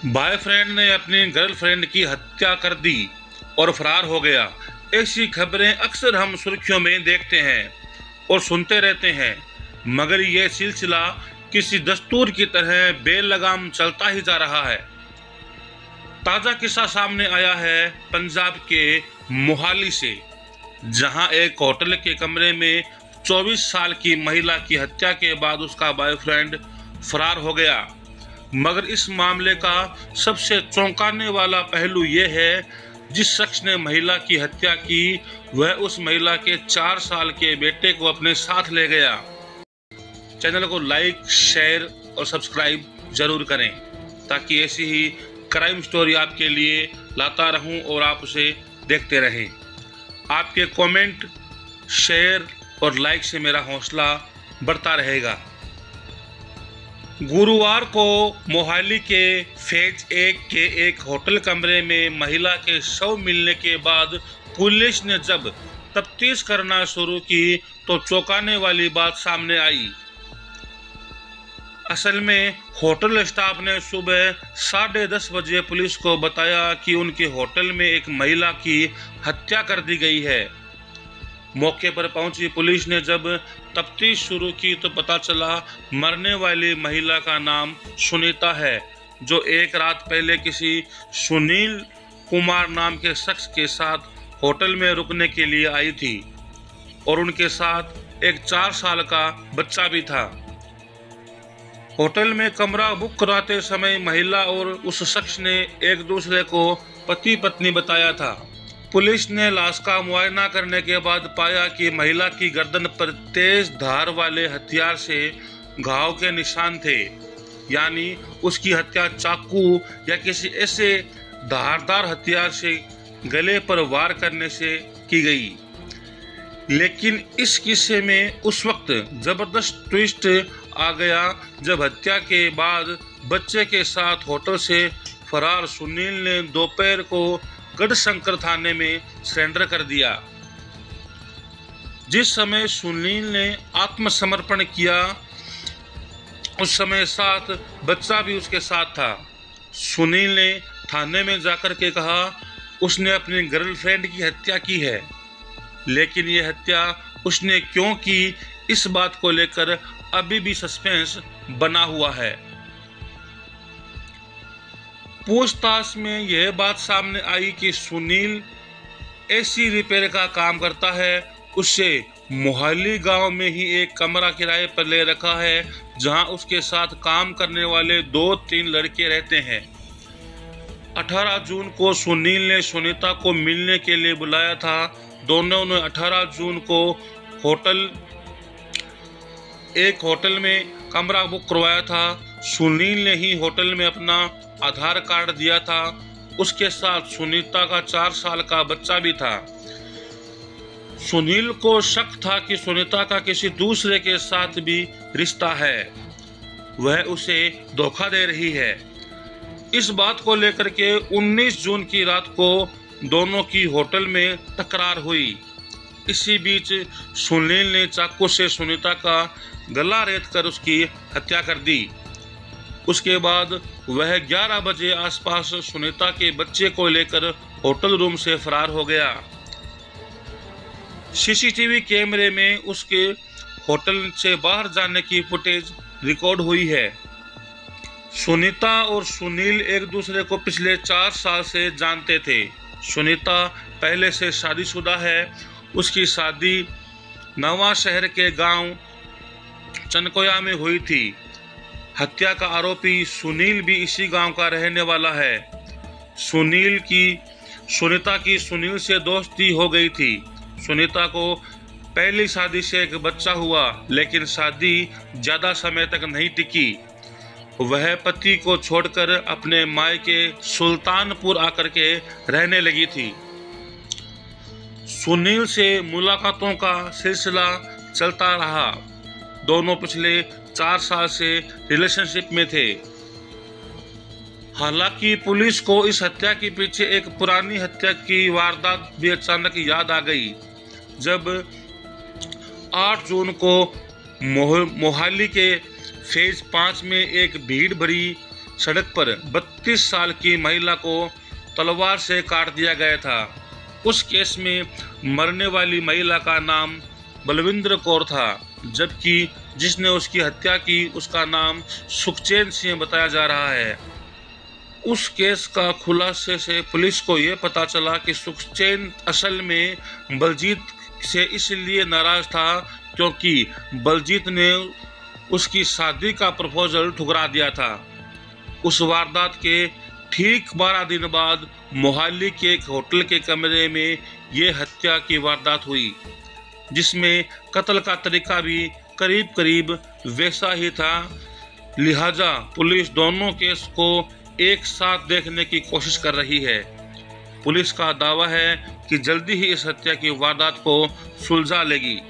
Boyfriend ने अपनी girlfriend की हत्या कर दी और फरार हो गया। ऐसी खबरें अक्सर हम सुर्खियों में देखते हैं और सुनते रहते हैं, मगर यह सिलसिला किसी दस्तूर की तरह बेलगाम चलता ही जा रहा है। ताज़ा किस्सा सामने आया है पंजाब के मोहाली से, जहां एक होटल के कमरे में 24 साल की महिला की हत्या के बाद उसका बॉयफ्रेंड फरार हो गया। मगर इस मामले का सबसे चौंकाने वाला पहलू यह है, जिस शख्स ने महिला की हत्या की वह उस महिला के 4 साल के बेटे को अपने साथ ले गया। चैनल को लाइक, शेयर और सब्सक्राइब जरूर करें ताकि ऐसी ही क्राइम स्टोरी आपके लिए लाता रहूं और आप उसे देखते रहें। आपके कमेंट, शेयर और लाइक से मेरा हौसला बढ़ता रहेगा। गुरुवार को मोहाली के फेज 1 के एक होटल कमरे में महिला के शव मिलने के बाद पुलिस ने जब तफ्तीश करना शुरू की तो चौंकाने वाली बात सामने आई। असल में होटल स्टाफ ने सुबह 10:30 बजे पुलिस को बताया कि उनके होटल में एक महिला की हत्या कर दी गई है। मौके पर पहुंची पुलिस ने जब तफ्तीश शुरू की तो पता चला मरने वाली महिला का नाम सुनीता है, जो एक रात पहले किसी सुनील कुमार नाम के शख्स के साथ होटल में रुकने के लिए आई थी और उनके साथ एक 4 साल का बच्चा भी था। होटल में कमरा बुक कराते समय महिला और उस शख्स ने एक दूसरे को पति पत्नी बताया था। पुलिस ने लाश का मुआयना करने के बाद पाया कि महिला की गर्दन पर तेज धार वाले हथियार से घाव के निशान थे, यानी उसकी हत्या चाकू या किसी ऐसे धारदार हथियार से गले पर वार करने से की गई। लेकिन इस किस्से में उस वक्त जबरदस्त ट्विस्ट आ गया जब हत्या के बाद बच्चे के साथ होटल से फरार सुनील ने दोपहर को गढ़शंकर थाने में सरेंडर कर दिया। जिस समय सुनील ने आत्मसमर्पण किया उस समय साथ बच्चा भी उसके साथ था। सुनील ने थाने में जाकर के कहा उसने अपनी गर्लफ्रेंड की हत्या की है, लेकिन ये हत्या उसने क्यों की, इस बात को लेकर अभी भी सस्पेंस बना हुआ है। पूछताछ में यह बात सामने आई कि सुनील एसी रिपेयर का काम करता है। उससे मोहाली गांव में ही एक कमरा किराए पर ले रखा है, जहां उसके साथ काम करने वाले 2-3 लड़के रहते हैं। 18 जून को सुनील ने सुनीता को मिलने के लिए बुलाया था। दोनों ने 18 जून को एक होटल में कमरा बुक करवाया था। सुनील ने ही होटल में अपना आधार कार्ड दिया था। उसके साथ सुनीता का 4 साल का बच्चा भी था। सुनील को शक था कि सुनीता का किसी दूसरे के साथ भी रिश्ता है, वह उसे धोखा दे रही है। इस बात को लेकर के 19 जून की रात को दोनों की होटल में तकरार हुई। इसी बीच सुनील ने चाकू से सुनीता का गला रेत कर उसकी हत्या कर दी। उसके बाद वह 11 बजे आसपास सुनीता के बच्चे को लेकर होटल रूम से फरार हो गया। सीसीटीवी कैमरे में उसके होटल से बाहर जाने की फुटेज रिकॉर्ड हुई है। सुनीता और सुनील एक दूसरे को पिछले 4 साल से जानते थे। सुनीता पहले से शादीशुदा है। उसकी शादी नवा शहर के गांव चनकोया में हुई थी। हत्या का आरोपी सुनील भी इसी गांव का रहने वाला है। सुनीता की सुनील से दोस्ती हो गई थी। सुनीता को पहली शादी से एक बच्चा हुआ, लेकिन शादी ज्यादा समय तक नहीं टिकी। वह पति को छोड़कर अपने मायके सुल्तानपुर आकर के रहने लगी थी। सुनील से मुलाकातों का सिलसिला चलता रहा। दोनों पिछले 4 साल से रिलेशनशिप में थे। हालांकि पुलिस को इस हत्या के पीछे एक पुरानी हत्या की वारदात भी अचानक याद आ गई, जब 8 जून को मोहाली के फेज 5 में एक भीड़ भरी सड़क पर 32 साल की महिला को तलवार से काट दिया गया था। उस केस में मरने वाली महिला का नाम बलविंदर कौर था, जबकि जिसने उसकी हत्या की उसका नाम सुखचैन सिंह बताया जा रहा है। उस केस का खुलासे से पुलिस को यह पता चला कि सुखचैन असल में बलजीत से इसलिए नाराज था क्योंकि बलजीत ने उसकी शादी का प्रपोजल ठुकरा दिया था। उस वारदात के ठीक 12 दिन बाद मोहाली के एक होटल के कमरे में ये हत्या की वारदात हुई, जिसमें कत्ल का तरीका भी करीब करीब वैसा ही था। लिहाजा पुलिस दोनों केस को एक साथ देखने की कोशिश कर रही है। पुलिस का दावा है कि जल्दी ही इस हत्या की वारदात को सुलझा लेगी।